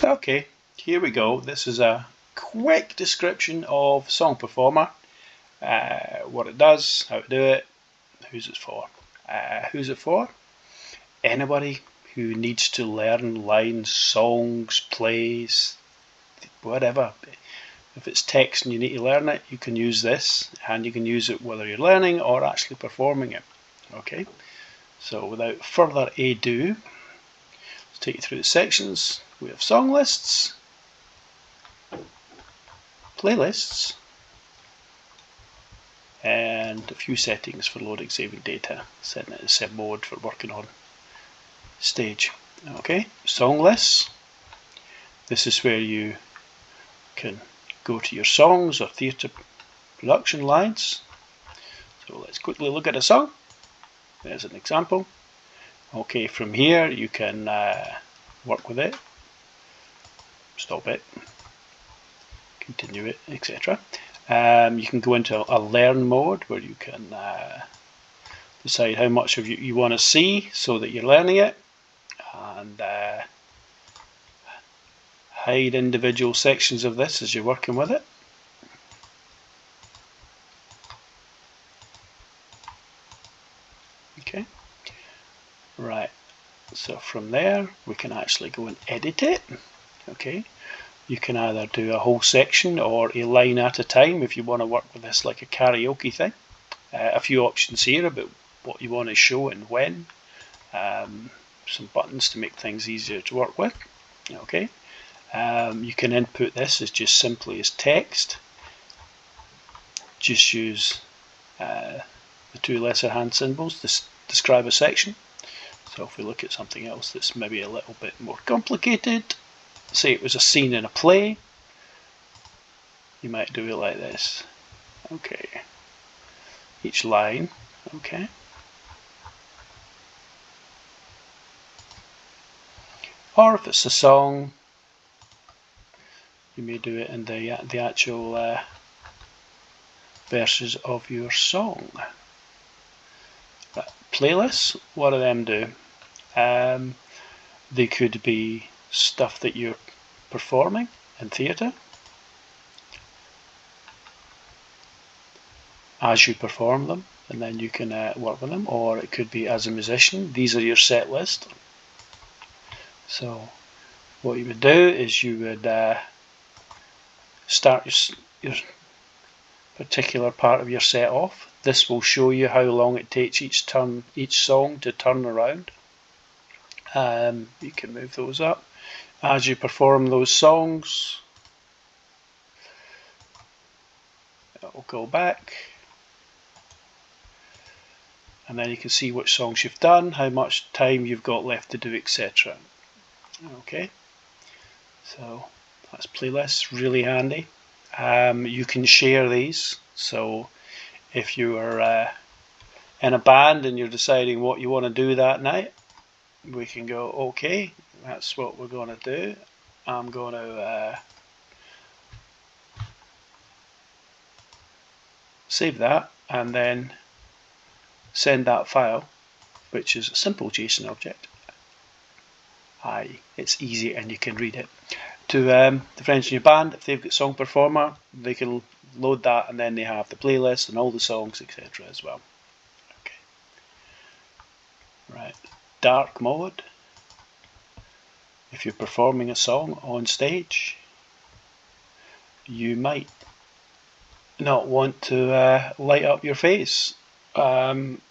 Okay, here we go. This is a quick description of SongPerformer, what it does, how to do it, who's it for. Who's it for? Anybody who needs to learn lines, songs, plays, whatever. If it's text and you need to learn it, you can use this, and you can use it whether you're learning or actually performing it. Okay, so without further ado, let's take you through the sections. We have song lists, playlists, and a few settings for loading, saving data, setting it as sim mode for working on stage. Okay, song lists. This is where you can go to your songs or theatre production lines. So let's quickly look at a song. There's an example. Okay, from here you can work with it, stop it, continue it, etc. You can go into a learn mode where you can decide how much of you want to see so that you're learning it, and hide individual sections of this as you're working with it. Okay, right, so from there we can actually go and edit it. Okay, you can either do a whole section or a line at a time if you want to work with this like a karaoke thing. A few options here about what you want to show and when. Some buttons to make things easier to work with. Okay, you can input this as just simply as text. Just use the two lesser hand symbols to describe a section. So if we look at something else that's maybe a little bit more complicated, say it was a scene in a play, you might do it like this. Okay, each line. Okay, or if it's a song, you may do it in the actual verses of your song. Playlists, what do them do? They could be stuff that you're performing in theatre as you perform them, and then you can work with them, or it could be as a musician. These are your set list. So what you would do is you would start your particular part of your set off. This will show you how long it takes each song to turn around. You can move those up as you perform those songs. It will go back, and then you can see which songs you've done, how much time you've got left to do, etc. Okay, so that's playlists, really handy. You can share these, so if you are in a band and you're deciding what you want to do that night, we can go, okay, that's what we're going to do. I'm going to save that and then send that file, which is a simple JSON object. It's easy and you can read it, to the friends in your band. If they've got SongPerformer, they can load that, and then they have the playlist and all the songs, etc. as well. Okay, right, dark mode. If you're performing a song on stage, you might not want to light up your face. I'm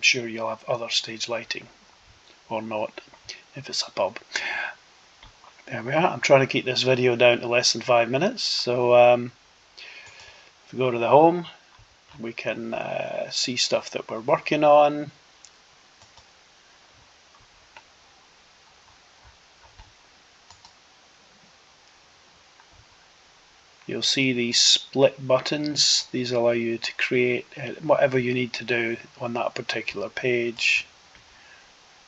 sure you'll have other stage lighting, or not, if it's a pub. There we are. I'm trying to keep this video down to less than 5 minutes, so if we go to the home, we can see stuff that we're working on. You'll see these split buttons. These allow you to create whatever you need to do on that particular page.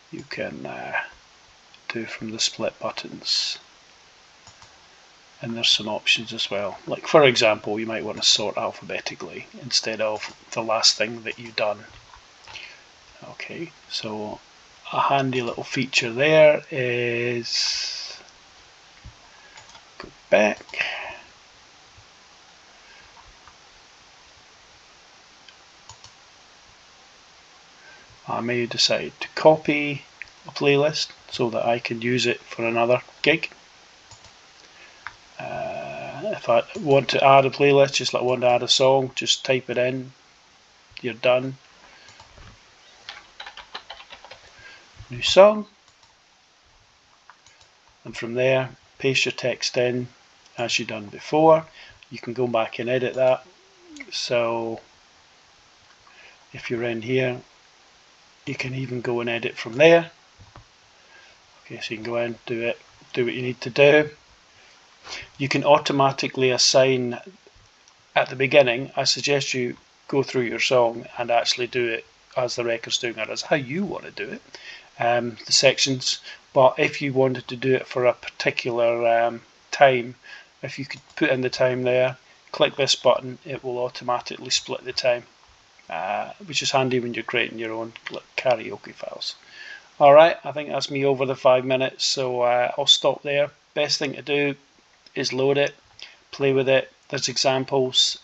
You can do from the split buttons. And there's some options as well. Like, for example, you might want to sort alphabetically instead of the last thing that you've done. Okay, so a handy little feature there is back. I may decide to copy a playlist so that I can use it for another gig. If I want to add a playlist, just like I want to add a song, just type it in, you're done. New song, and from there paste your text in as you've done before. You can go back and edit that. So if you're in here, you can even go and edit from there. Okay, so you can go in, do what you need to do. You can automatically assign at the beginning. I suggest you go through your song and actually do it as the record's doing it, as how you want to do it, the sections. But if you wanted to do it for a particular time, if you could put in the time there, click this button, it will automatically split the time, which is handy when you're creating your own karaoke files. Alright, I think that's me over the 5 minutes, so I'll stop there. Best thing to do is load it, play with it. There's examples,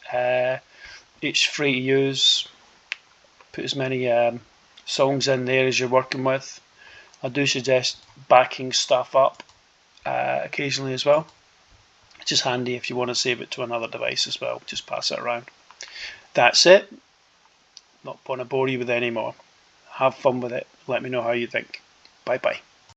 each free to use. Put as many songs in there as you're working with. I do suggest backing stuff up occasionally as well. It's just handy if you want to save it to another device as well. Just pass it around. That's it. Not want to bore you with any more. Have fun with it. Let me know how you think. Bye bye.